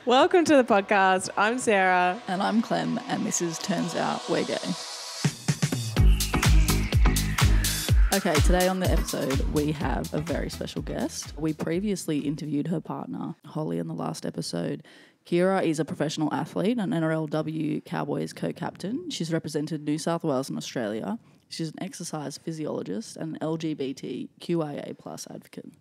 Welcome to the podcast. I'm Sarah. And I'm Clem, and this is Turns Out We're Gay. Okay, today on the episode, we have a very special guest. We previously interviewed her partner, Holly, in the last episode. Kirra is a professional athlete, an NRLW Cowboys co-captain. She's represented New South Wales and Australia. She's an exercise physiologist and an LGBTQIA plus advocate.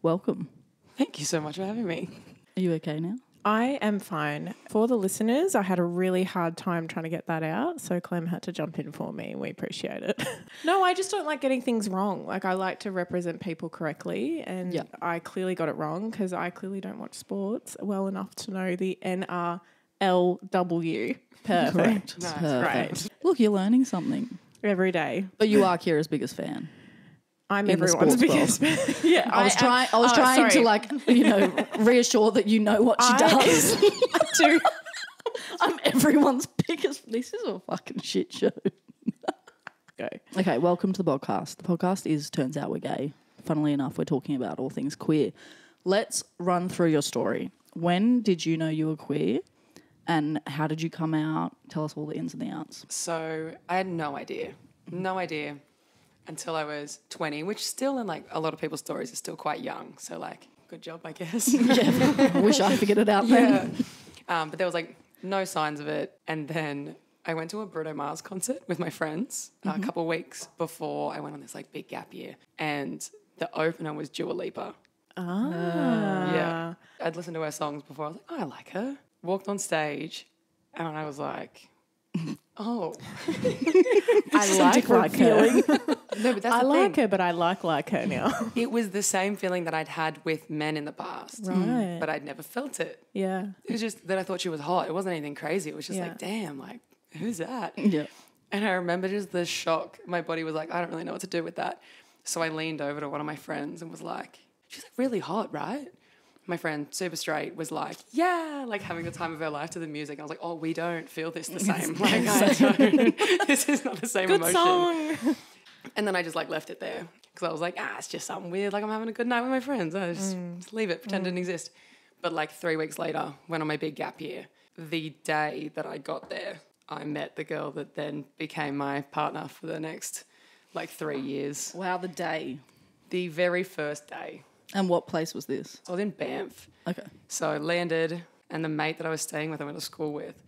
Welcome. Thank you so much for having me. Are you okay now? I am fine. For the listeners, I had a really hard time trying to get that out, so Clem had to jump in for me, and we appreciate it. No, I just don't like getting things wrong. Like, I like to represent people correctly, and I clearly got it wrong because I clearly don't watch sports well enough to know the NRLW. Perfect. Nice. Great. Look, you're learning something. Every day. But you are Kira's biggest fan. I'm in the everyone's sports biggest fan. Yeah, I was trying to reassure that you know what she does. I do. I'm everyone's biggest. This is a fucking shit show. Go. Okay, welcome to the podcast. The podcast is Turns Out We're Gay. Funnily enough, we're talking about all things queer. Let's run through your story. When did you know you were queer? And how did you come out? Tell us all the ins and the outs. So I had no idea until I was 20, which still in like a lot of people's stories is still quite young. So like, good job, I guess. Yeah, I wish I figured it out then. But there was like no signs of it. And then I went to a Bruno Mars concert with my friends a couple of weeks before I went on this like big gap year. And the opener was Dua Lipa. Yeah. I'd listened to her songs before. I was like, oh, I like her. Walked on stage and I was like, oh. I like her. No, but that's I the like thing. her, but I like her now. It was the same feeling that I'd had with men in the past. Right. But I'd never felt it. Yeah. It was just that I thought she was hot. It wasn't anything crazy. It was just Yeah. like, damn, like, who's that? Yeah. And I remember just the shock. My body was like, I don't really know what to do with that. So I leaned over to one of my friends and was like, she's like really hot, right? My friend, super straight, was like, yeah, like having the time of her life to the music. I was like, oh, we don't feel this the same. Like, I don't. This is not the same Good emotion. song. And then I just like left it there because I was like, it's just something weird. Like I'm having a good night with my friends. I just leave it, pretend it didn't exist. But like 3 weeks later, went on my big gap year. The day that I got there, I met the girl that then became my partner for the next like 3 years. Wow, the day. The very first day. And what place was this? I was in Banff. Okay. So I landed and the mate that I was staying with, I went to school with,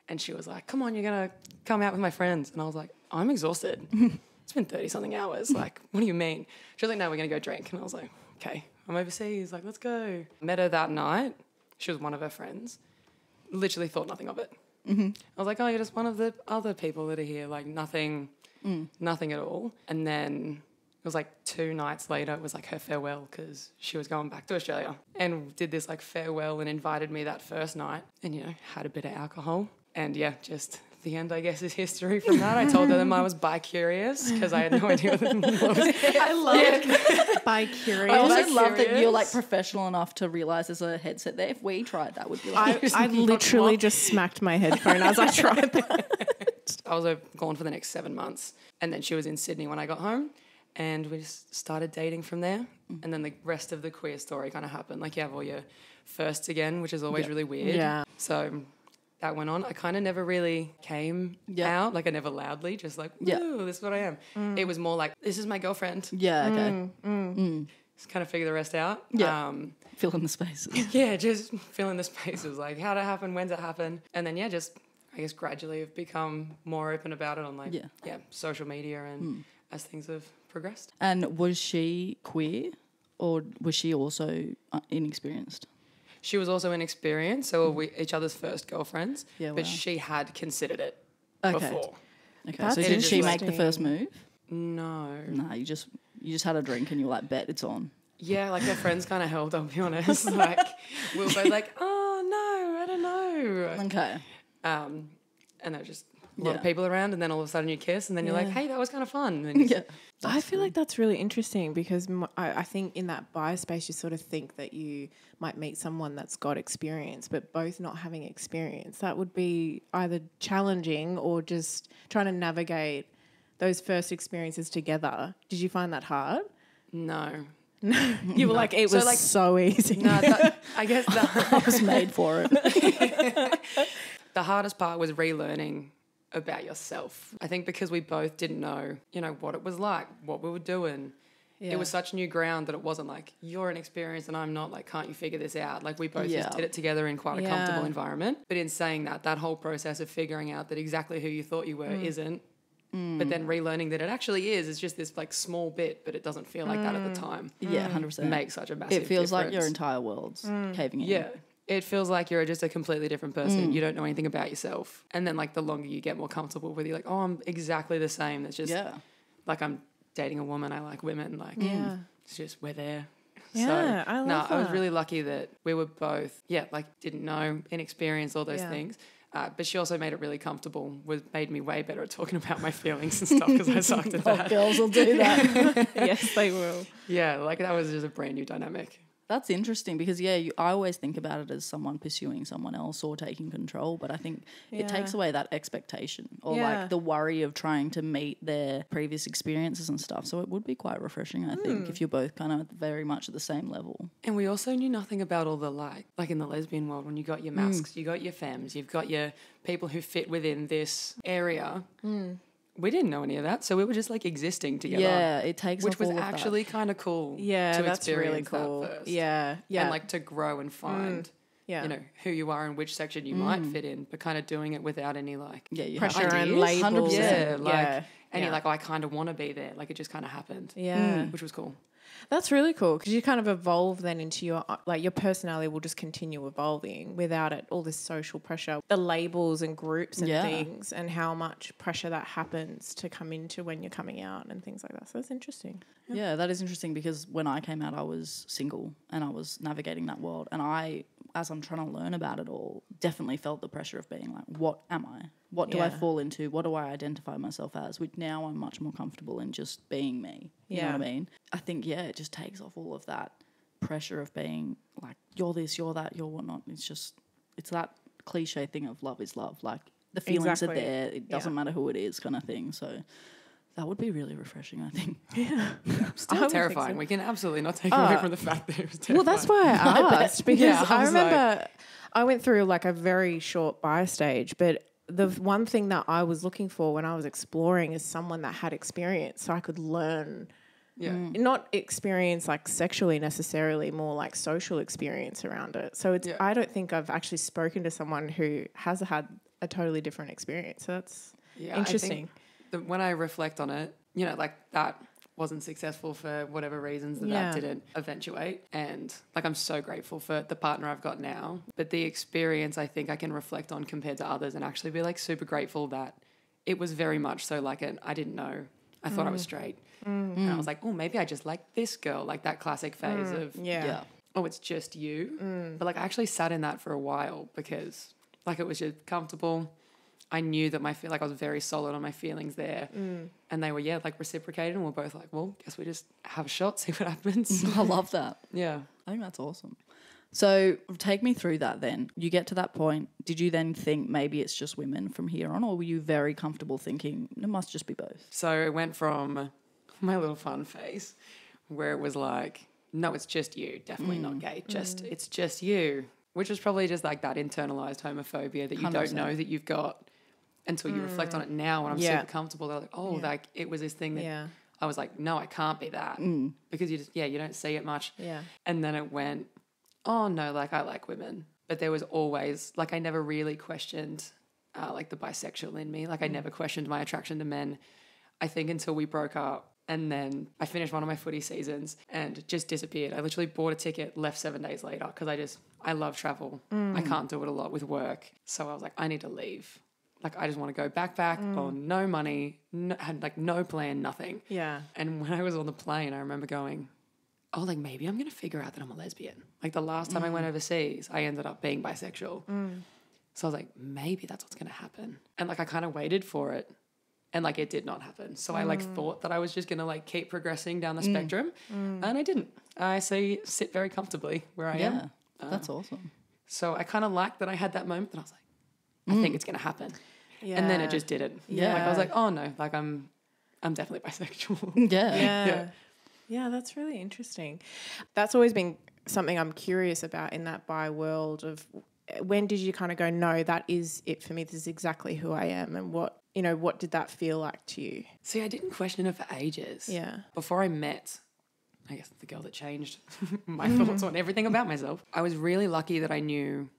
and she was like, come on, you're going to come out with my friends. And I was like, I'm exhausted. It's been 30-something hours. Like, what do you mean? She was like, no, we're going to go drink. And I was like, okay, I'm overseas. Like, let's go. Met her that night. She was one of her friends. Literally thought nothing of it. I was like, oh, you're just one of the other people that are here. Like, nothing at all. And then it was like 2 nights later, it was like her farewell because she was going back to Australia, and did this like farewell and invited me that first night and, had a bit of alcohol. And just the end, I guess, is history from that. I told them I was bi-curious because I had no idea what it was. I love it. Bi-curious. I also Like love that curious. you're like professional enough to realise there's a headset there. If we tried, that would be like... I literally just smacked my headphone as I tried that. I was gone for the next 7 months, and then she was in Sydney when I got home. And we just started dating from there. And then the rest of the queer story kind of happened. Like, you have all your firsts again, which is always really weird. Yeah. So that went on. I kind of never really came out. Like, I never loudly, just like, ooh, this is what I am. It was more like, this is my girlfriend. Yeah, okay. Just kind of figure the rest out. Yeah. Fill in the spaces. Yeah, just fill in the spaces. Like, how'd it happen? When's it happen? And then, just, I guess, gradually have become more open about it on, like, social media and as things have progressed. And was she queer, or was she also inexperienced? She was also inexperienced, so we each other's first girlfriends. Yeah, but wow. she had considered it Okay. before. Okay, That's so didn't she make the first move? No. No, you just had a drink and you were like, bet it's on. Yeah, like her friends kind of helped, I'll be honest. Like, we were both like, oh, no, I don't know. Okay. And there were just a lot of people around, and then all of a sudden you kiss, and then you're like, hey, that was kind of fun. And then I feel like that's really interesting because I think in that bi space you sort of think that you might meet someone that's got experience, but both not having experience. That would be either challenging or just trying to navigate those first experiences together. Did you find that hard? No. You were like, it was like, so easy. No, I guess I was made for it. the hardest part was relearning about yourself. I think because we both didn't know, what it was like, what we were doing. Yeah. It was such new ground that it wasn't like, you're inexperienced and I'm not, like, can't you figure this out? Like, we both just did it together in quite a comfortable environment. But in saying that whole process of figuring out that exactly who you thought you were isn't, but then relearning that it actually is, it's just this, like, small bit, but it doesn't feel like that at the time. Yeah, 100%. Makes such a massive difference. It feels like your entire world's caving in. Yeah. It feels like you're just a completely different person. You don't know anything about yourself. And then, like, the longer you get more comfortable with it, you're like, oh, I'm exactly the same. It's just, like, I'm dating a woman. I like women. Like, it's just, we're there. Yeah, so, I love that. I was really lucky that we were both, didn't know, inexperienced, all those things. But she also made it really comfortable, made me way better at talking about my feelings and stuff because I sucked at that. Girls will do that. Yes, they will. Yeah, like that was just a brand new dynamic. That's interesting because, I always think about it as someone pursuing someone else or taking control, but I think it takes away that expectation or like the worry of trying to meet their previous experiences and stuff. So it would be quite refreshing, I think, if you're both kind of very much at the same level. And we also knew nothing about all the like in the lesbian world, when you got your masks, you got your femmes, you've got your people who fit within this area. We didn't know any of that, so we were just like existing together. Yeah, it takes which off was all of actually kind of cool. Yeah, to that's really experience cool. That first. Yeah, and like to grow and find, who you are and which section you might fit in, but kind of doing it without any like pressure and labels. 100%. You're like, oh, I kind of want to be there. Like it just kind of happened. Yeah, which was cool. That's really cool because you kind of evolve then into your personality will just continue evolving without it, all this social pressure, the labels and groups and things, and how much pressure that happens to come into when you're coming out and things like that. So that's interesting. Yeah, that is interesting because when I came out, I was single and I was navigating that world. And as I'm trying to learn about it all, definitely felt the pressure of being like, what am I? What do I fall into? What do I identify myself as? Which now I'm much more comfortable in just being me. You know what I mean? I think, it just takes off all of that pressure of being like, you're this, you're that, you're whatnot. It's that cliche thing of love is love. Like the feelings are there. It doesn't matter who it is kind of thing. So that would be really refreshing, I think. Yeah. Still terrifying. So. We can absolutely not take away from the fact that it was terrifying. Well, that's why I asked because I remember I went through like a very short bio stage, but the one thing that I was looking for when I was exploring is someone that had experience so I could learn. Yeah. Not experience like sexually necessarily, more like social experience around it. So it's I don't think I've actually spoken to someone who has had a totally different experience. So that's interesting. When I reflect on it, like that wasn't successful for whatever reasons that didn't eventuate. And like I'm so grateful for the partner I've got now. But the experience I think I can reflect on compared to others and actually be like super grateful that it was very much so like I didn't know. I thought I was straight. And I was like, oh, maybe I just like this girl, like that classic phase of, oh, it's just you. But like I actually sat in that for a while because like it was just comfortable. I knew that like I was very solid on my feelings there. And they were, like reciprocated. And we're both like, well, guess we just have a shot, see what happens. I love that. Yeah. I think that's awesome. So take me through that then. You get to that point. Did you then think maybe it's just women from here on, or were you very comfortable thinking it must just be both? So it went from my little fun phase where it was like, no, it's just you. Definitely not gay. It's just you. Which was probably just like that internalized homophobia that you 100%. Don't know that you've got until you reflect on it now when I'm super comfortable. They're like, oh, like it was this thing that I was like, no, I can't be that. Because you just, you don't see it much. Yeah. And then it went, oh no, like I like women. But there was always, like I never really questioned like the bisexual in me. Like I never questioned my attraction to men. I think until we broke up. And then I finished one of my footy seasons and just disappeared. I literally bought a ticket, left 7 days later because I love travel. I can't do it a lot with work. So I was like, I need to leave. Like, I just want to go back on no money, had like no plan, nothing. Yeah. And when I was on the plane, I remember going, oh, like maybe I'm going to figure out that I'm a lesbian. Like the last time I went overseas, I ended up being bisexual. So I was like, maybe that's what's going to happen. And like I kind of waited for it. And like it did not happen. So I like thought that I was just going to like keep progressing down the spectrum. And I didn't. I sit very comfortably where I am. That's awesome. So I kind of liked that I had that moment that I was like, I think it's going to happen. Yeah. And then it just didn't. Yeah. Like I was like, oh no, like I'm definitely bisexual. Yeah. Yeah, that's really interesting. That's always been something I'm curious about in that bi world of when did you kind of go, no, that is it for me. This is exactly who I am. And what did that feel like to you? See, I didn't question it for ages. Yeah. Before I met, I guess, the girl that changed my thoughts on everything about myself, I was really lucky that I knew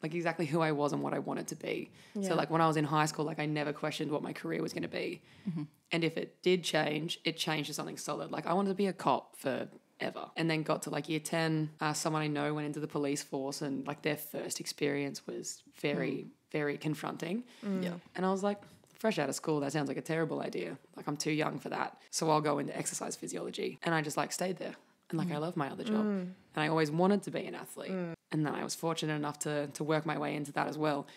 like exactly who I was and what I wanted to be. Yeah. So like when I was in high school, like I never questioned what my career was going to be. Mm-hmm. And if it did change, it changed to something solid. Like I wanted to be a cop forever. And then got to like year 10, someone I know went into the police force and like their first experience was very, very confronting. Yeah. And I was like, fresh out of school, that sounds like a terrible idea. Like I'm too young for that. So I'll go into exercise physiology. And I just like stayed there. And like I love my other job. And I always wanted to be an athlete. And then I was fortunate enough to work my way into that as well.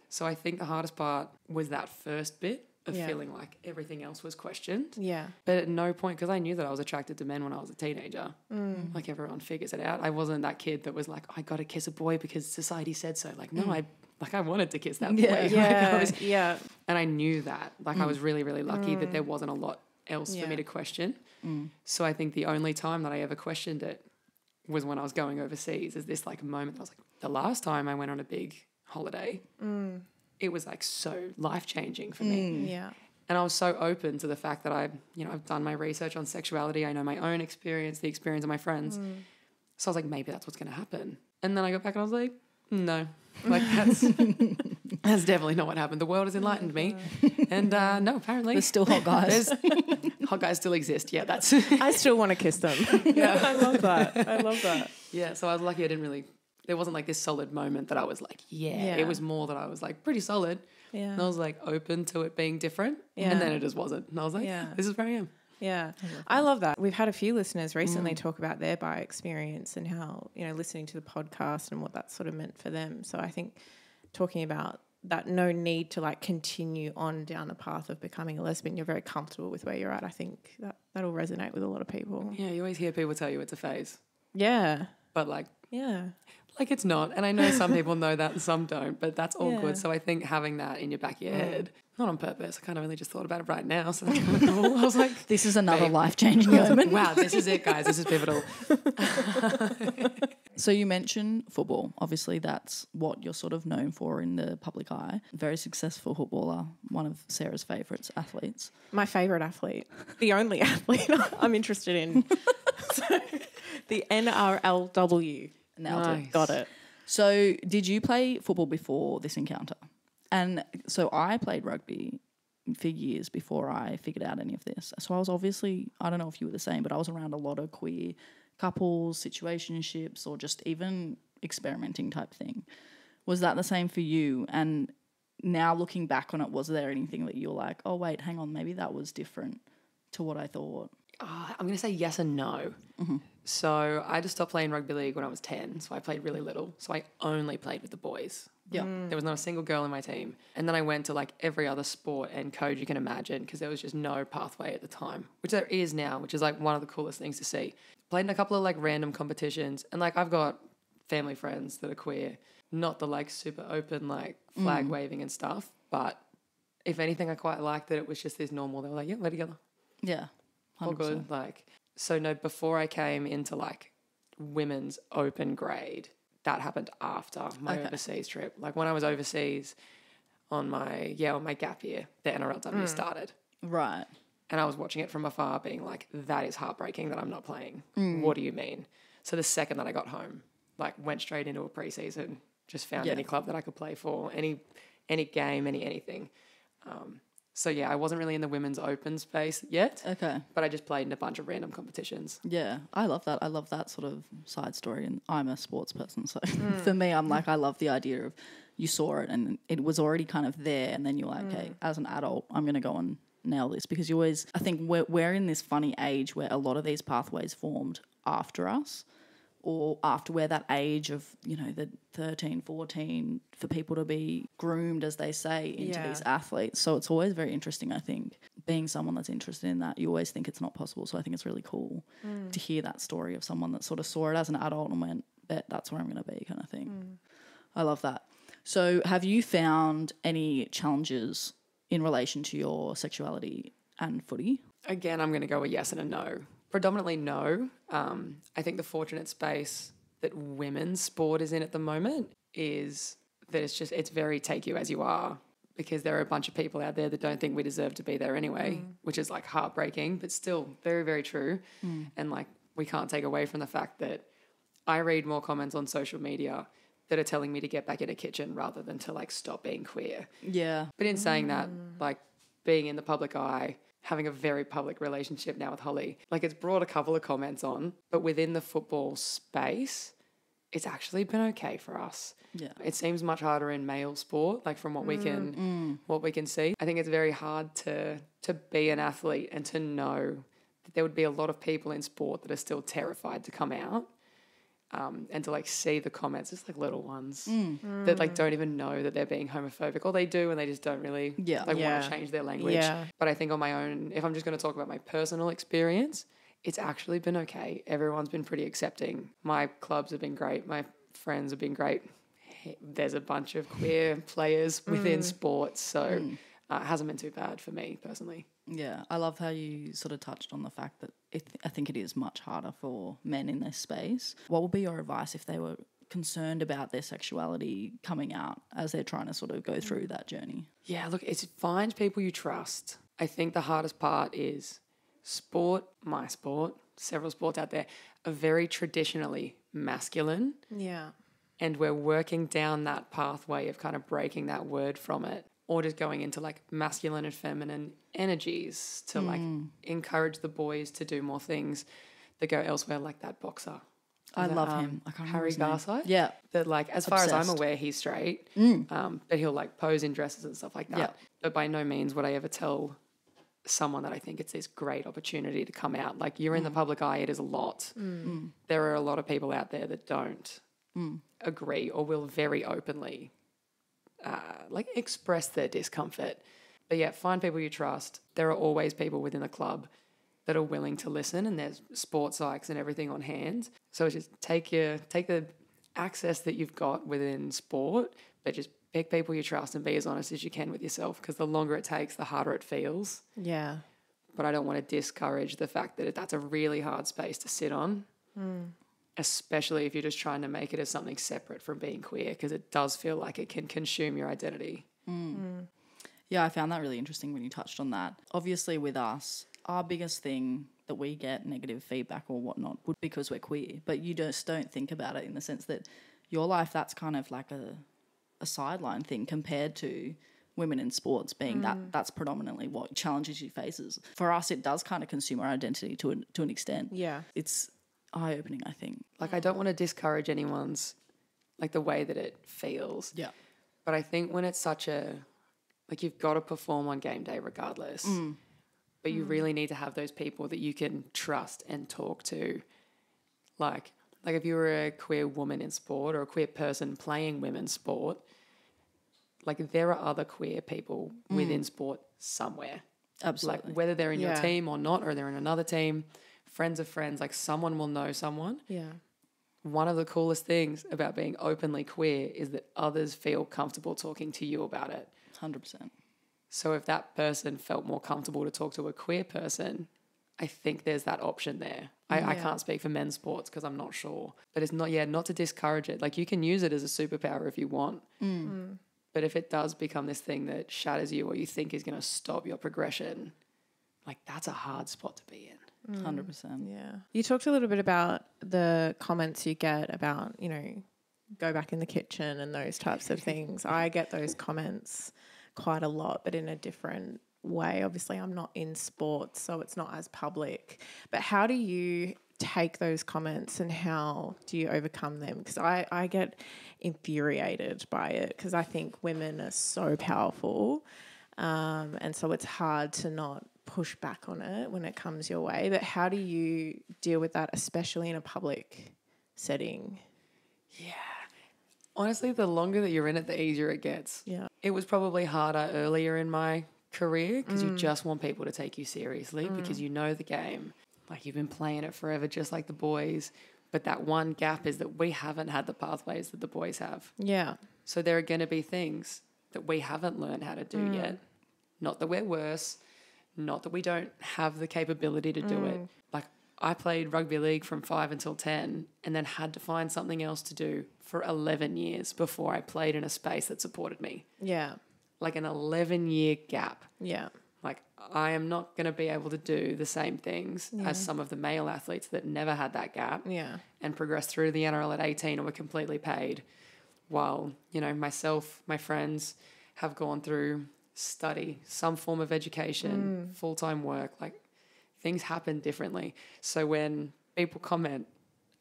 So I think the hardest part was that first bit of feeling like everything else was questioned. Yeah. But at no point, because I knew that I was attracted to men when I was a teenager. Like everyone figures it out. I wasn't that kid that was like, I got to kiss a boy because society said so. Like, no, I wanted to kiss that boy. And I knew that. Like I was really, really lucky that there wasn't a lot else for me to question. So I think the only time that I ever questioned it was when I was going overseas. Is this like a moment I was like, the last time I went on a big holiday, it was like so life-changing for me. Yeah. And I was so open to the fact that I've done my research on sexuality. I know my own experience, the experience of my friends. So I was like, maybe that's what's going to happen. And then I got back and I was like, no, like that's definitely not what happened. The world has enlightened me. And no, apparently. There's still hot guys. Hot guys still exist. Yeah, that's. I still want to kiss them. Yeah, I love that. Yeah, so I was lucky there wasn't like this solid moment that I was like, yeah. It was more that I was like pretty solid. Yeah. And I was like open to it being different. Yeah. And then it just wasn't. And I was like, this is where I am. Yeah. I love that. We've had a few listeners recently talk about their bi experience and how, listening to the podcast and what that sort of meant for them. So I think talking about that no need to like continue on down the path of becoming a lesbian, you're very comfortable with where you're at. I think that'll resonate with a lot of people. Yeah, you always hear people tell you it's a phase. Yeah. But like it's not. And I know some people know that and some don't, but that's all good. So I think having that in your back of your head, not on purpose, I kind of only just thought about it right now. So that's kind of cool. I was like, this is another life-changing moment. Wow, this is it, guys. This is pivotal. So you mentioned football. Obviously, that's what you're sort of known for in the public eye. Very successful footballer, one of Sarah's favourites athletes. My favourite athlete. The only athlete I'm interested in. So, the NRLW. Nice. Got it. So did you play football before this encounter? And so I played rugby for years before I figured out any of this. So I was obviously, I don't know if you were the same, but I was around a lot of queer couples, situationships, or just even experimenting type thing. Was that the same for you? And now looking back on it, was there anything that you're like, oh, wait, hang on, maybe that was different to what I thought? I'm going to say yes and no. Mm-hmm. So I just stopped playing rugby league when I was 10. So I played really little. So I only played with the boys. Yeah. There was not a single girl in my team. And then I went to like every other sport and code you can imagine because there was just no pathway at the time, which there is now, which is like one of the coolest things to see. Played in a couple of like random competitions. And like I've got family friends that are queer, not the like super open like flag waving and stuff. But if anything, I quite liked that it was just this normal. They were like, yeah, we're together. Yeah. 100%. All good. Like, so no, before I came into like women's open grade, that happened after my overseas trip. Like when I was overseas on my gap year, the NRLW started. Right. And I was watching it from afar being like, that is heartbreaking that I'm not playing. What do you mean? So the second that I got home, like went straight into a preseason, just found any club that I could play for, any game, anything. So, yeah, I wasn't really in the women's open space yet. Okay. But I just played in a bunch of random competitions. Yeah, I love that. I love that sort of side story. And I'm a sports person. So for me, I'm like, I love the idea of you saw it and it was already kind of there. And then you're like, hey, as an adult, I'm going to go and nail this. Because you always, I think we're in this funny age where a lot of these pathways formed after us. Or after we're that age of, the 13, 14, for people to be groomed, as they say, into these athletes. So it's always very interesting, I think. Being someone that's interested in that, you always think it's not possible. So I think it's really cool to hear that story of someone that sort of saw it as an adult and went, bet that's where I'm going to be kind of thing. I love that. So have you found any challenges in relation to your sexuality and footy? Again, I'm going to go a yes and a no. Predominantly no. I think the fortunate space that women's sport is in at the moment is that it's very take you as you are, because there are a bunch of people out there that don't think we deserve to be there anyway, which is like heartbreaking, but still very, very true. And like, we can't take away from the fact that I read more comments on social media that are telling me to get back in a kitchen rather than to like stop being queer. Yeah. But in saying that, like being in the public eye, having a very public relationship now with Holly, like it's brought a couple of comments on, but within the football space, it's actually been okay for us. Yeah. It seems much harder in male sport, like from what we can see. I think it's very hard to be an athlete and to know that there would be a lot of people in sport that are still terrified to come out. And to like see the comments, just like little ones that like don't even know that they're being homophobic, or they do and they just don't really want to change their language. Yeah. But I think on my own, if I'm just going to talk about my personal experience, it's actually been okay. Everyone's been pretty accepting. My clubs have been great. My friends have been great. There's a bunch of queer players within sports, so it hasn't been too bad for me personally. Yeah, I love how you sort of touched on the fact that I think it is much harder for men in this space. What would be your advice if they were concerned about their sexuality coming out as they're trying to sort of go through that journey? Yeah, look, it's find people you trust. I think the hardest part is sport, my sport, several sports out there are very traditionally masculine. Yeah. And we're working down that pathway of kind of breaking that word from it, or just going into like masculine and feminine energies to like encourage the boys to do more things that go elsewhere, like that boxer. I love him. I can't remember Harry his name. Garside. Yeah. That like, as far as I'm aware, he's straight. But he'll like pose in dresses and stuff like that. Yeah. But by no means would I ever tell someone that I think it's this great opportunity to come out. Like, you're in the public eye, it is a lot. There are a lot of people out there that don't agree or will very openly like express their discomfort. But yeah, find people you trust. There are always people within the club that are willing to listen, and there's sports psychs and everything on hand. So it's just take the access that you've got within sport, but just pick people you trust and be as honest as you can with yourself, because the longer it takes, the harder it feels. Yeah. But I don't want to discourage the fact that that's a really hard space to sit on, especially if you're just trying to make it as something separate from being queer, because it does feel like it can consume your identity. Yeah, I found that really interesting when you touched on that. Obviously with us, our biggest thing that we get negative feedback or whatnot would be because we're queer, but you just don't think about it in the sense that your life, that's kind of like a sideline thing compared to women in sports being that's predominantly what challenges you faces. For us, it does kind of consume our identity to an extent. Yeah. It's eye-opening, I think. Like, I don't want to discourage anyone's, like, the way that it feels. Yeah. But I think when it's such a, like, you've got to perform on game day regardless. But you really need to have those people that you can trust and talk to. Like if you were a queer woman in sport or a queer person playing women's sport, like, there are other queer people within sport somewhere. Absolutely. Like, whether they're in your team or not, or they're in another team, friends of friends, like, someone will know someone. Yeah. One of the coolest things about being openly queer is that others feel comfortable talking to you about it. 100%. So if that person felt more comfortable to talk to a queer person, I think there's that option there. I can't speak for men's sports because I'm not sure. But it's not to discourage it. Like, you can use it as a superpower if you want. But if it does become this thing that shatters you or you think is going to stop your progression, like, that's a hard spot to be in. 100%. Yeah. You talked a little bit about the comments you get about, go back in the kitchen and those types of things. I get those comments quite a lot, but in a different way. Obviously, I'm not in sports, so it's not as public. But how do you take those comments and how do you overcome them? Because I get infuriated by it, because I think women are so powerful, and so it's hard to not push back on it when it comes your way. But how do you deal with that, especially in a public setting? Yeah. Honestly, the longer that you're in it, the easier it gets. Yeah. It was probably harder earlier in my career because you just want people to take you seriously because you know the game. Like, you've been playing it forever just like the boys. But that one gap is that we haven't had the pathways that the boys have. Yeah. So there are going to be things that we haven't learned how to do yet. Not that we're worse, not that we don't have the capability to do it. Like, I played rugby league from 5 until 10 and then had to find something else to do for 11 years before I played in a space that supported me. Yeah. Like an 11-year gap. Yeah. Like, I am not going to be able to do the same things as some of the male athletes that never had that gap and progressed through the NRL at 18 and were completely paid, while, you know, myself, my friends have gone through study, some form of education, full-time work. Like, things happen differently. So when people comment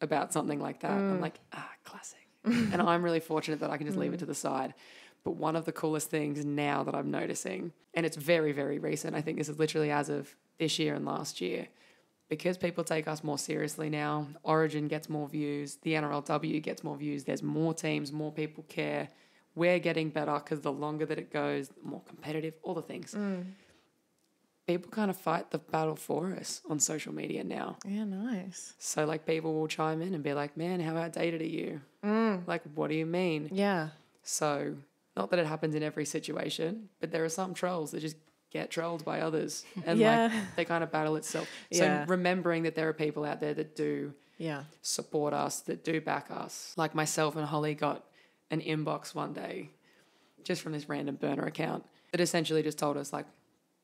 about something like that, I'm like, classic. And I'm really fortunate that I can just leave it to the side. But one of the coolest things now that I'm noticing, and it's very, very recent, I think this is literally as of this year and last year, because people take us more seriously now, Origin gets more views, the NRLW gets more views, there's more teams, more people care. We're getting better because the longer that it goes, the more competitive, all the things. People kind of fight the battle for us on social media now. Yeah, nice. So, like, people will chime in and be like, man, how outdated are you? Like, what do you mean? Yeah. So, not that it happens in every situation, but there are some trolls that just get trolled by others and like they kind of battle itself. So remembering that there are people out there that do support us, that do back us. Like myself and Holly got an inbox one day just from this random burner account that essentially just told us, like,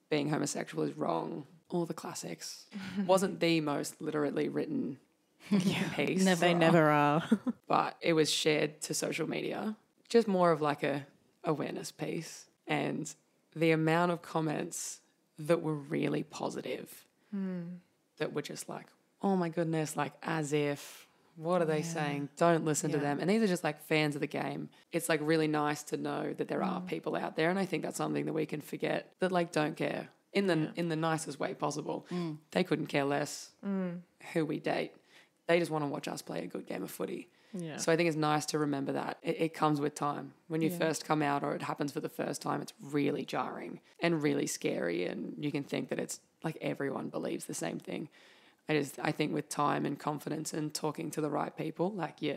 being homosexual is wrong. All the classics. Wasn't the most literally written piece. They never are. But it was shared to social media. Just more of like a awareness piece. And the amount of comments that were really positive, that were just like, oh my goodness, like, as if, what are they saying? Don't listen to them. And these are just like fans of the game. It's like really nice to know that there are people out there. And I think that's something that we can forget, that like don't care in the nicest way possible. They couldn't care less who we date. They just want to watch us play a good game of footy. Yeah. So I think it's nice to remember that. It comes with time. When you first come out or it happens for the first time, it's really jarring and really scary, and you can think that it's like everyone believes the same thing. I think with time and confidence and talking to the right people, like, you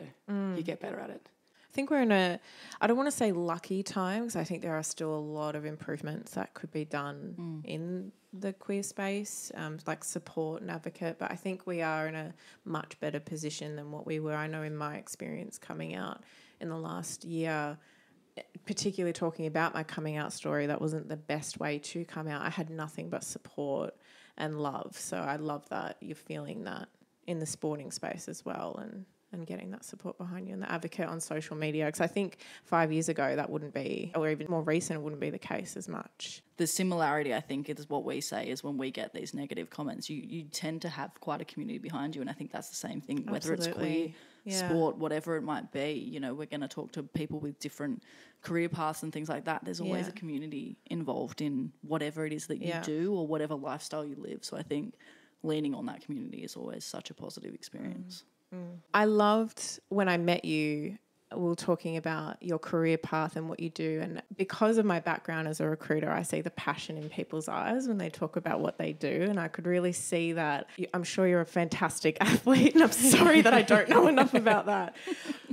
get better at it. I think we're in I don't want to say lucky time, because I think there are still a lot of improvements that could be done in the queer space, like support and advocate, but I think we are in a much better position than what we were. I know in my experience coming out in the last year, particularly talking about my coming out story, that wasn't the best way to come out. I had nothing but support and love. So I love that you're feeling that in the sporting space as well, and getting that support behind you and the advocate on social media. Because I think 5 years ago that wouldn't be, or even more recent, it wouldn't be the case as much. The similarity, I think, is what we say is when we get these negative comments, you tend to have quite a community behind you, and I think that's the same thing, whether it's queer, sport, whatever it might be. You know, we're going to talk to people with different career paths and things like that. There's always a community involved in whatever it is that you do or whatever lifestyle you live. So I think leaning on that community is always such a positive experience. I loved when I met you, we were talking about your career path and what you do. And because of my background as a recruiter, I see the passion in people's eyes when they talk about what they do. And I could really see that. I'm sure you're a fantastic athlete, and I'm sorry that I don't know enough about that.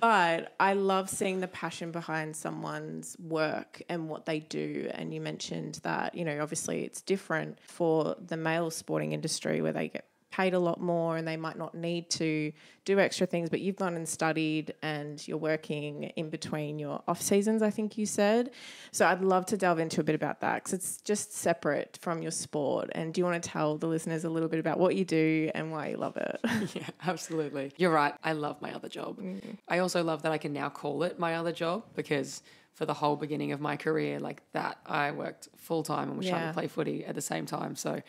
But I love seeing the passion behind someone's work and what they do. And you mentioned that, you know, obviously it's different for the male sporting industry where they get paid a lot more and they might not need to do extra things, but you've gone and studied and you're working in between your off seasons, I think you said. So I'd love to delve into a bit about that, because it's just separate from your sport. And do you want to tell the listeners a little bit about what you do and why you love it? Yeah, absolutely. You're right. I love my other job. I also love that I can now call it my other job, because for the whole beginning of my career, like that, I worked full time and was trying to play footy at the same time. So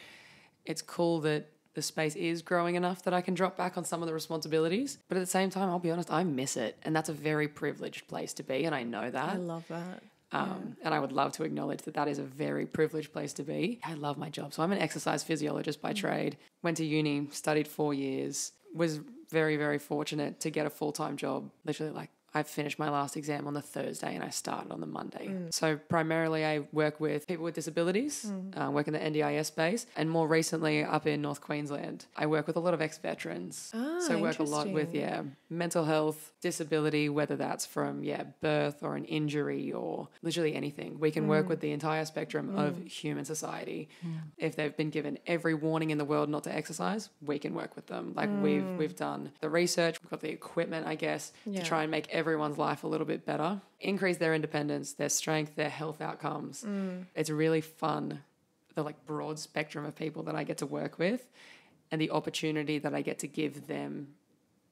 it's cool that the space is growing enough that I can drop back on some of the responsibilities. But at the same time, I'll be honest, I miss it. And that's a very privileged place to be, and I know that. I love that. And I would love to acknowledge that that is a very privileged place to be. I love my job. So I'm an exercise physiologist by trade. Went to uni, studied 4 years, was very, very fortunate to get a full-time job literally like I finished my last exam on the Thursday and I started on the Monday. So primarily I work with people with disabilities, work in the NDIS space, and more recently up in North Queensland, I work with a lot of ex-veterans. So I work a lot with, mental health, disability, whether that's from, birth or an injury or literally anything. We can work with the entire spectrum of human society. If they've been given every warning in the world not to exercise, we can work with them. Like we've done the research, we've got the equipment, I guess, to try and make everyone's life a little bit better, increase their independence, their strength, their health outcomes. It's really fun, the like broad spectrum of people that I get to work with and the opportunity that I get to give them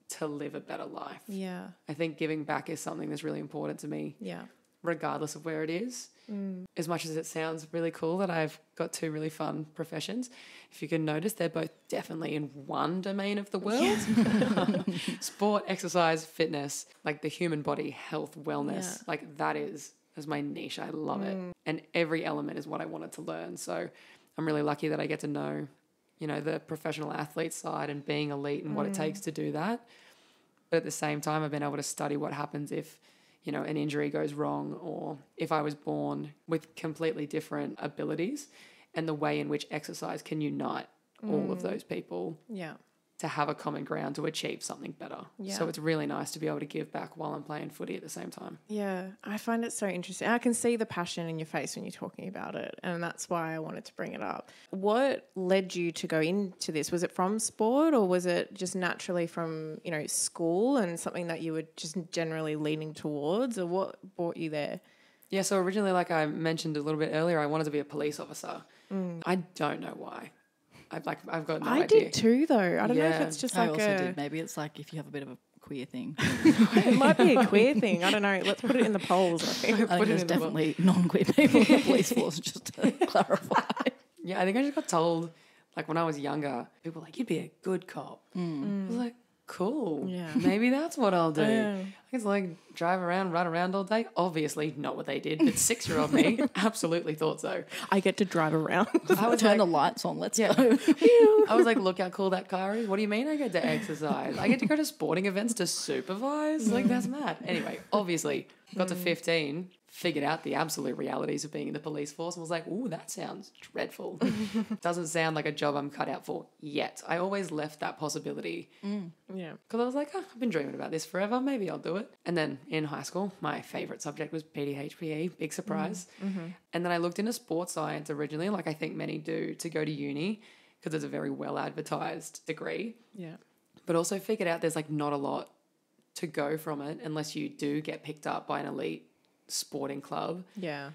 to live a better life. Yeah. I think giving back is something that's really important to me. Yeah. Regardless of where it is. As much as it sounds really cool that I've got two really fun professions, if you can notice, they're both definitely in one domain of the world. Sport, exercise, fitness, like the human body, health, wellness, like that is my niche. I love it. And every element is what I wanted to learn. So I'm really lucky that I get to know, you know, the professional athlete side and being elite and what it takes to do that. But at the same time, I've been able to study what happens if, you know, an injury goes wrong or if I was born with completely different abilities and the way in which exercise can unite all of those people to have a common ground to achieve something better. Yeah. So it's really nice to be able to give back while I'm playing footy at the same time. Yeah, I find it so interesting. I can see the passion in your face when you're talking about it, and that's why I wanted to bring it up. What led you to go into this? Was it from sport or was it just naturally from, you know, school and something that you were just generally leaning towards, or what brought you there? Yeah, so originally, like I mentioned a little bit earlier, I wanted to be a police officer. I don't know why. I've got no idea. I did too, though. I don't know if it's just I like also did. Maybe it's like if you have a bit of a queer thing. It might be a queer thing. I don't know. Let's put it in the polls. I think There's definitely non-queer people in the police force, just to clarify. Yeah, I think I just got told, like when I was younger, people were like, you'd be a good cop. I was like, cool. Yeah. Maybe that's what I'll do. I guess like drive around, run around all day. Obviously not what they did, but 6-year-old me absolutely thought so. I get to drive around. I would turn the lights on. Let's go. I was like, look how cool that car is. What do you mean I get to exercise? I get to go to sporting events to supervise? Like, that's mad. Anyway, obviously, got to 15, figured out the absolute realities of being in the police force and was like, ooh, that sounds dreadful. Doesn't sound like a job I'm cut out for yet. I always left that possibility. Yeah. Because I was like, I've been dreaming about this forever. Maybe I'll do it. And then in high school, my favourite subject was PDHPE, big surprise. And then I looked into sports science originally, like I think many do, to go to uni because it's a very well-advertised degree. Yeah. But also figured out there's like not a lot to go from it unless you do get picked up by an elite sporting club. Yeah.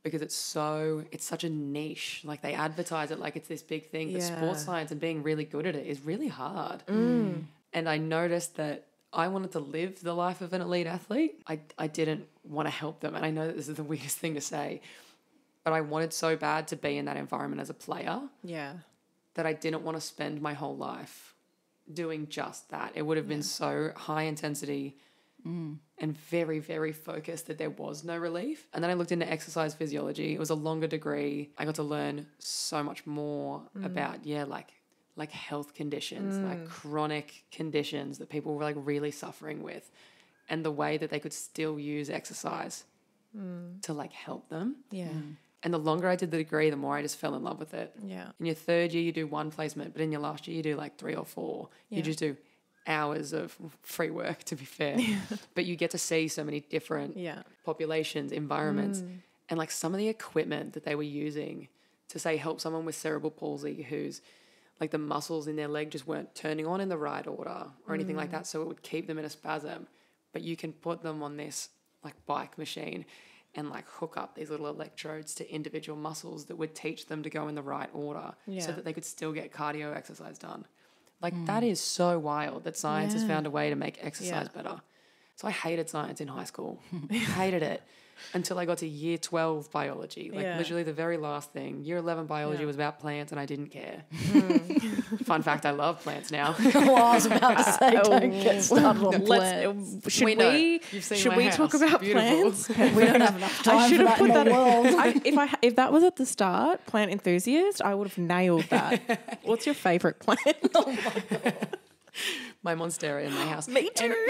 Because it's such a niche. Like they advertise it like it's this big thing, but sports science and being really good at it is really hard. And I noticed that I wanted to live the life of an elite athlete. I didn't want to help them. And I know that this is the weirdest thing to say, but I wanted so bad to be in that environment as a player. Yeah. That I didn't want to spend my whole life doing just that. It would have been so high intensity and very, very focused that there was no relief. And then I looked into exercise physiology. It was a longer degree. I got to learn so much more about, like health conditions, like chronic conditions that people were like really suffering with, and the way that they could still use exercise to like help them. Yeah. And the longer I did the degree, the more I just fell in love with it. Yeah. In your third year, you do one placement, but in your last year, you do like 3 or 4. Yeah. You just do hours of free work, to be fair. But you get to see so many different populations, environments, and like some of the equipment that they were using to say help someone with cerebral palsy who's like the muscles in their leg just weren't turning on in the right order or anything like that, so it would keep them in a spasm. But you can put them on this like bike machine and like hook up these little electrodes to individual muscles that would teach them to go in the right order so that they could still get cardio exercise done. Like that is so wild that science has found a way to make exercise better. So I hated science in high school. Hated it until I got to year 12 biology. Like literally the very last thing. Year 11 biology was about plants and I didn't care. Fun fact, I love plants now. Well, I was about to say, don't get started on plants. Should we talk about plants? We don't have enough time for that in the world. If that was at the start, plant enthusiast, I would have nailed that. What's your favourite plant? Oh my God. my monstera in my house. Me too.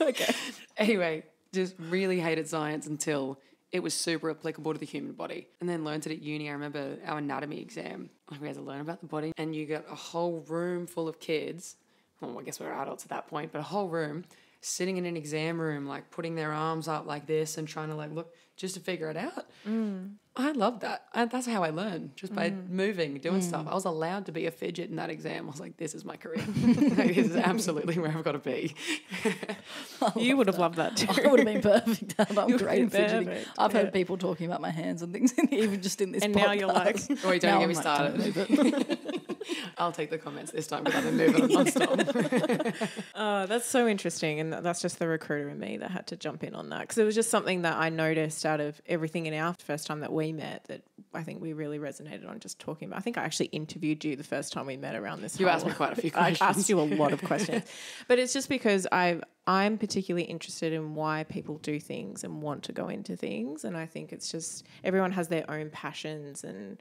Okay. Anyway, just really hated science until it was super applicable to the human body. And then learned it at uni. I remember our anatomy exam. Like, we had to learn about the body. And you got a whole room full of kids. Well, I guess we were adults at that point, but a whole room sitting in an exam room, like putting their arms up like this and trying to like look just to figure it out. I loved that. That's how I learned, just by moving, doing stuff. I was allowed to be a fidget in that exam. I was like, this is my career. Like, this is absolutely where I've got to be. You would have loved that too. I would have been perfect. I'm You great at would've been fidgeting. perfect, I've yeah. heard people talking about my hands and things, even just in this And podcast. now you're like, Oh, wait, don't Now get me I'm like, started. don't move it. I'll take the comments this time because I've been moving non-stop. That's so interesting. And that's just the recruiter in me that had to jump in on that. Because it was just something that I noticed out of everything in our first time that we met that I think we really resonated on just talking about. I think I actually interviewed you the first time we met around this. You asked me quite a few questions. I asked you a lot of questions. But it's just because I'm particularly interested in why people do things and want to go into things. And I think it's just everyone has their own passions and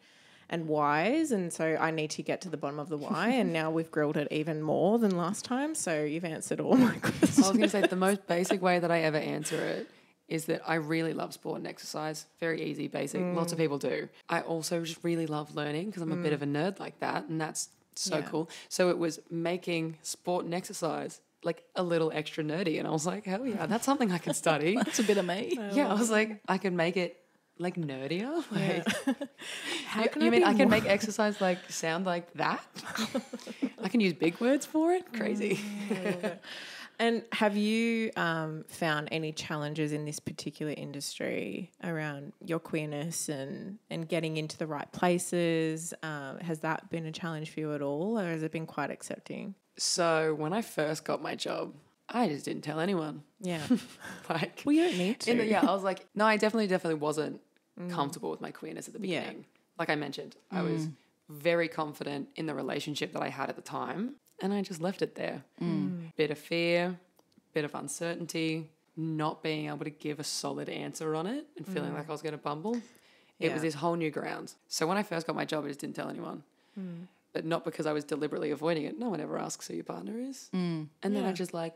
whys, and so I need to get to the bottom of the why, and now we've grilled it even more than last time, so you've answered all my questions. I was going to say the most basic way that I ever answer it is that I really love sport and exercise. Very easy, basic. Lots of people do. I also just really love learning because I'm a bit of a nerd like that, and that's so cool. So it was making sport and exercise like a little extra nerdy, and I was like, hell yeah, that's something I could study. That's a bit of me. I was like, I could make it like nerdier. Like, How can you mean I can more- make exercise like sound like that? I can use big words for it. Crazy. And have you found any challenges in this particular industry around your queerness and getting into the right places? Has that been a challenge for you at all, or has it been quite accepting? So when I first got my job, I just didn't tell anyone. Yeah. Like, Well, you don't need to. I was like, no, I definitely wasn't comfortable with my queerness at the Yeah. beginning. Like I mentioned, I was very confident in the relationship that I had at the time, and I just left it there. Bit of fear, bit of uncertainty, not being able to give a solid answer on it and feeling like I was going to bumble. It was this whole new ground. So when I first got my job, I just didn't tell anyone. But not because I was deliberately avoiding it. No one ever asks who your partner is. And then I just like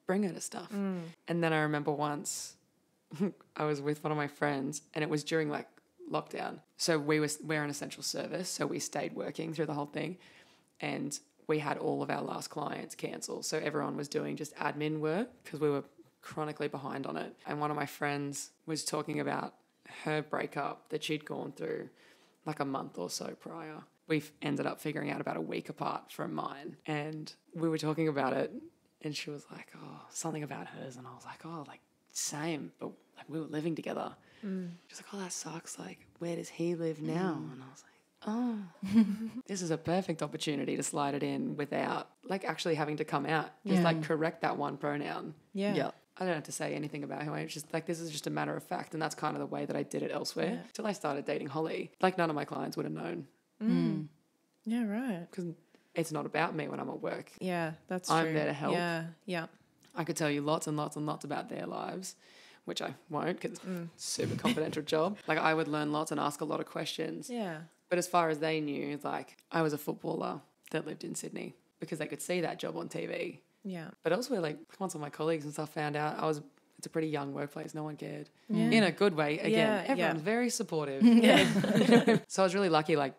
bring her to stuff. And then I remember once I was with one of my friends, and it was during like lockdown. So we're an essential service, so we stayed working through the whole thing, and we had all of our last clients cancel. So everyone was doing just admin work because we were chronically behind on it. And one of my friends was talking about her breakup that she'd gone through like a month or so prior. We ended up figuring out about a week apart from mine, and we were talking about it, and she was like, oh, something about hers. And I was like, oh, like same, but like we were living together. She's like, oh, that sucks. Like, where does he live now? And I was like, oh, this is a perfect opportunity to slide it in without like actually having to come out. Just like correct that one pronoun. Yeah. Yeah. I don't have to say anything about who I am. It's just like, this is just a matter of fact. And that's kind of the way that I did it elsewhere till I started dating Holly. Like, none of my clients would have known Yeah, right. because it's not about me when I'm at work. Yeah, that's I'm true. there to help. Yeah, yeah. I could tell you lots and lots and lots about their lives, which I won't because it's a super confidential job. Like, I would learn lots and ask a lot of questions. Yeah. But as far as they knew, like, I was a footballer that lived in Sydney because they could see that job on TV. Yeah. But elsewhere, like, once all my colleagues and stuff found out, it's a pretty young workplace. No one cared. In a good way. Again, everyone's very supportive. So I was really lucky, like,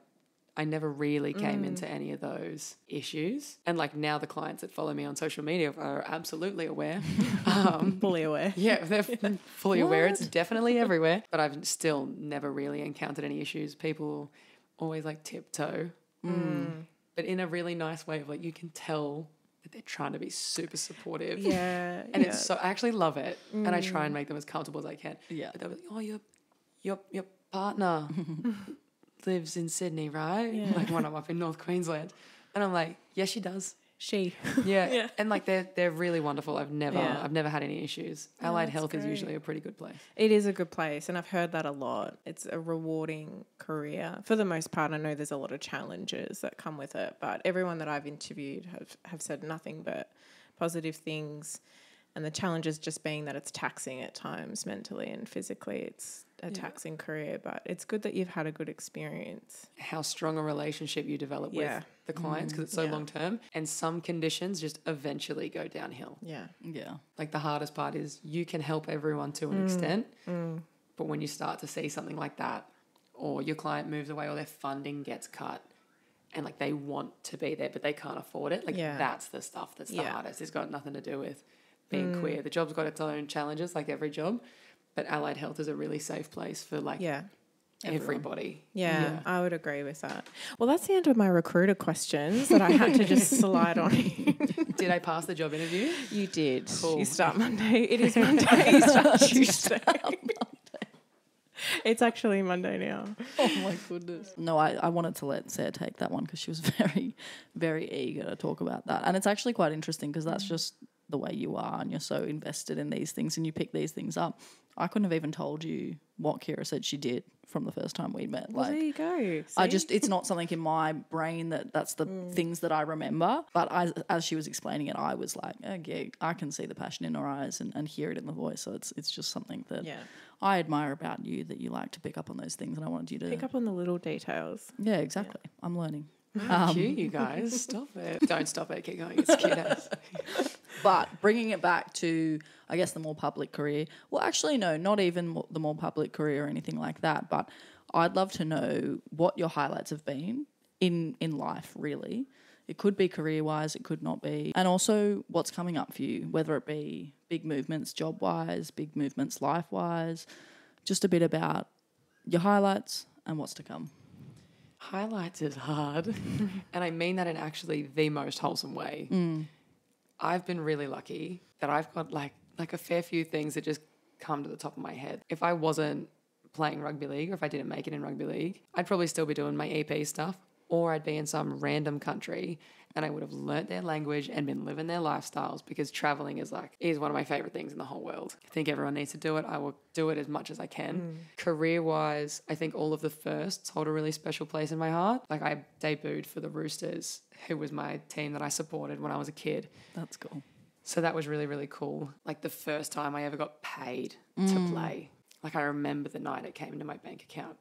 I never really came into any of those issues. And, like, now the clients that follow me on social media are absolutely aware. Fully aware. Yeah, they're fully aware. It's definitely everywhere. But I've still never really encountered any issues. People always, like, tiptoe. But in a really nice way of, like, you can tell that they're trying to be super supportive. Yeah. And it's so, I actually love it. And I try and make them as comfortable as I can. Yeah. But they're like, oh, your partner lives in Sydney, right? Yeah. Like, when I'm up in North Queensland. And I'm like, yes, she does. She. Yeah. Yeah. And like, they're really wonderful. I've never had any issues. Allied that's Health is great. usually a pretty good place. It is a good place, and I've heard that a lot. It's a rewarding career. For the most part, I know there's a lot of challenges that come with it, but everyone that I've interviewed have said nothing but positive things. And the challenge is just being that it's taxing at times mentally and physically. It's a taxing career, but it's good that you've had a good experience. How strong a relationship you develop with the clients because it's so long term. And some conditions just eventually go downhill. Yeah. Yeah. Like the hardest part is you can help everyone to an extent, but when you start to see something like that, or your client moves away or their funding gets cut, and like they want to be there but they can't afford it, like that's the stuff that's the hardest. It's got nothing to do with being queer. The job's got its own challenges like every job, but allied health is a really safe place for like everybody. Yeah, I would agree with that. Well, that's the end of my recruiter questions that I had to just slide on in. Did I pass the job interview? You did. Cool. You start Monday. It is Monday. You start Tuesday. It's actually Monday now. Oh my goodness. No, I wanted to let Sarah take that one because she was very, very eager to talk about that. And it's actually quite interesting because that's just the way you are and you're so invested in these things and you pick these things up. I couldn't have even told you what Kirra said she did from the first time we met. Well, like, there you go. It's not something in my brain that's the things that I remember. But as she was explaining it, I was like, oh, yeah, I can see the passion in her eyes and hear it in the voice. So it's just something that I admire about you, that you like to pick up on those things, and I wanted you to pick up on the little details. Yeah, exactly. Yeah. I'm learning. Cute, you guys. Stop it. Don't stop it. Keep going. It's cute as. But bringing it back to, I guess, the more public career. Well, actually, no, not even the more public career or anything like that. But I'd love to know what your highlights have been in life, really. It could be career-wise, it could not be. And also what's coming up for you, whether it be big movements job-wise, big movements life-wise. Just a bit about your highlights and what's to come. Highlights is hard. And I mean that in actually the most wholesome way. I've been really lucky that I've got like a fair few things that just come to the top of my head. If I wasn't playing rugby league or if I didn't make it in rugby league, I'd probably still be doing my EP stuff, or I'd be in some random country and I would have learnt their language and been living their lifestyles, because traveling is one of my favorite things in the whole world. I think everyone needs to do it. I will do it as much as I can. Career-wise, I think all of the firsts hold a really special place in my heart. Like I debuted for the Roosters, who was my team that I supported when I was a kid. That's cool. So that was really, really cool. Like the first time I ever got paid to play. Like I remember the night it came into my bank account.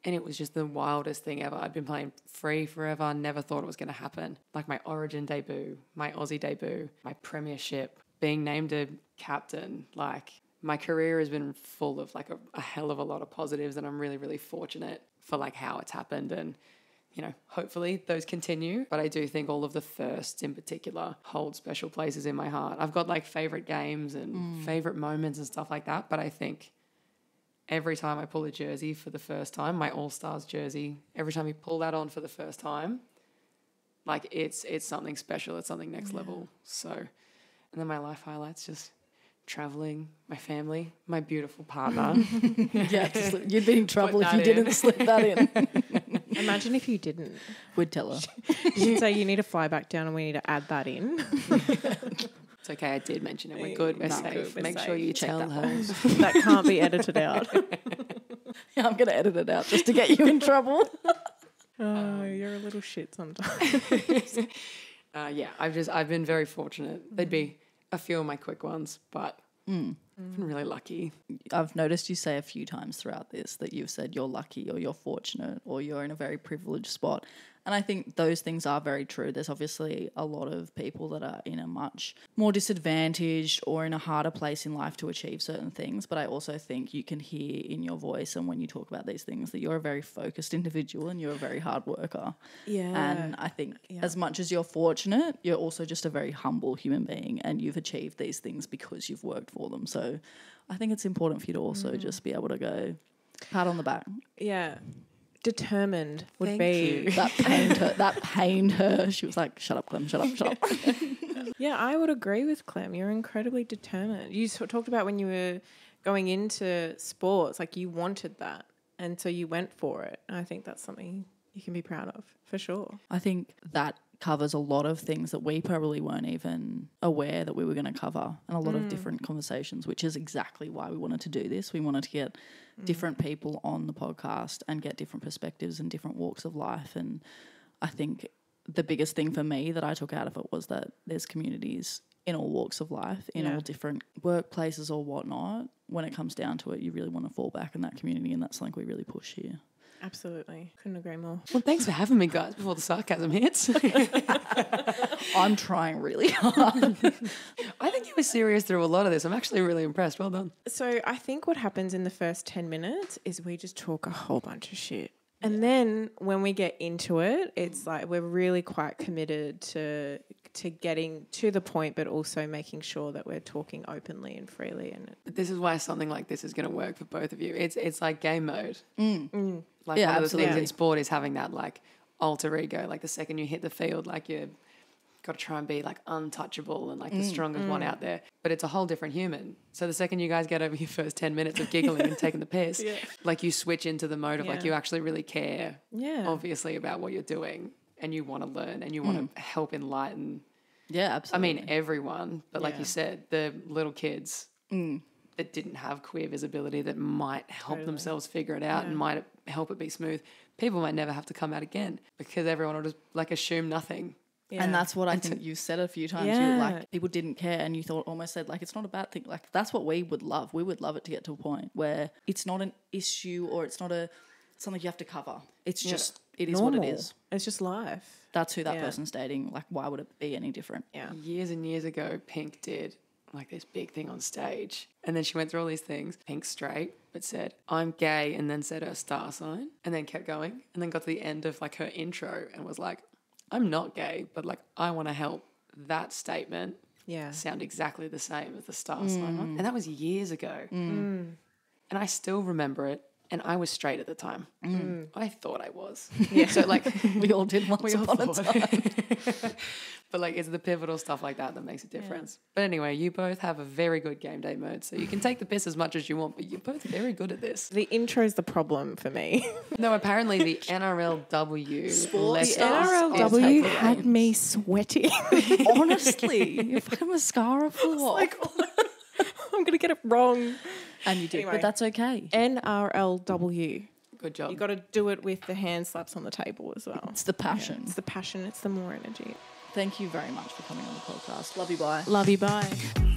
And it was just the wildest thing ever. I'd been playing free forever, never thought it was going to happen. Like my Origin debut, my Aussie debut, my premiership, being named a captain. Like my career has been full of like a hell of a lot of positives, and I'm really, really fortunate for like how it's happened. And, you know, hopefully those continue. But I do think all of the firsts in particular hold special places in my heart. I've got like favorite games and favorite moments and stuff like that. But I think every time I pull a jersey for the first time, my All-Stars jersey, every time you pull that on for the first time, like it's something special. It's something next level. So, and then my life highlights, just traveling, my family, my beautiful partner. You'd be in trouble if you didn't slip that in. Imagine if you didn't. We'd tell her. You'd say you need to fly back down and we need to add that in. It's okay, I did mention it. We're good, we're safe. Make sure you Check tell that her. That can't be edited out. Yeah, I'm going to edit it out just to get you in trouble. Oh, you're a little shit sometimes. I've been very fortunate. There'd be a few of my quick ones, but I've been really lucky. I've noticed you say a few times throughout this that you've said you're lucky or you're fortunate or you're in a very privileged spot. And I think those things are very true. There's obviously a lot of people that are in a much more disadvantaged or in a harder place in life to achieve certain things. But I also think you can hear in your voice and when you talk about these things that you're a very focused individual and you're a very hard worker. Yeah. And I think as much as you're fortunate, you're also just a very humble human being, and you've achieved these things because you've worked for them. So I think it's important for you to also just be able to go pat on the back. Yeah. Determined would Thank be you. That pained her. She was like, shut up, Clem, shut up. Yeah, I would agree with Clem. You're incredibly determined. You talked about when you were going into sports, like you wanted that, and so you went for it. And I think that's something you can be proud of, for sure. I think that covers a lot of things that we probably weren't even aware that we were going to cover, and a lot of different conversations, which is exactly why we wanted to do this. We wanted to get different people on the podcast and get different perspectives and different walks of life. And I think the biggest thing for me that I took out of it was that there's communities in all walks of life, in all different workplaces or whatnot. When it comes down to it, you really want to fall back in that community, and that's something we really push here. Absolutely. Couldn't agree more. Well, thanks for having me, guys, before the sarcasm hits. I'm trying really hard. I think you were serious through a lot of this. I'm actually really impressed. Well done. So I think what happens in the first 10 minutes is we just talk a whole bunch of shit. And then when we get into it, it's like we're really quite committed to getting to the point, but also making sure that we're talking openly and freely. And This is why something like this is going to work for both of you. It's like game mode. Like Yeah, one of the things absolutely. in sport is having that like alter ego. Like the second you hit the field, like you got to try and be like untouchable and like the strongest one out there. But it's a whole different human. So the second you guys get over your first 10 minutes of giggling and taking the piss, like you switch into the mode of like you actually really care, obviously, about what you're doing, and you want to learn and you want to help enlighten. Yeah, I absolutely. mean, everyone, but like you said, the little kids that didn't have queer visibility that might help themselves figure it out and might help it be smooth. People might never have to come out again because everyone will just like assume nothing. Yeah. And that's what I think you said a few times. Yeah. You like people didn't care, and you thought almost said like it's not a bad thing. Like that's what we would love. We would love it to get to a point where it's not an issue or it's not something you have to cover. It's just it is normal. what it is. It's just life. That's who that person's dating. Like why would it be any different? Yeah. Years and years ago, Pink did like this big thing on stage. And then she went through all these things. Pink's straight, but said, I'm gay, and then said her star sign, and then kept going. And then got to the end of like her intro and was like, I'm not gay, but like I want to help that statement sound exactly the same as the star sign one. And that was years ago. And I still remember it. And I was straight at the time. I thought I was. So like We all did once upon a time. But like it's the pivotal stuff like that makes a difference. But anyway, you both have a very good game day mode. So you can take the piss as much as you want, but you're both very good at this. The intro's the problem for me. No, apparently the NRLW Sports The NRLW had me sweating. Honestly, your fucking mascara flew off. Like, I'm going to get it wrong. And you did, Anyway. but that's okay. NRLW. Good job. You got to do it with the hand slaps on the table as well. It's the passion. It's the passion. It's the more energy. Thank you very much for coming on the podcast. Love you, bye. Love you. Bye.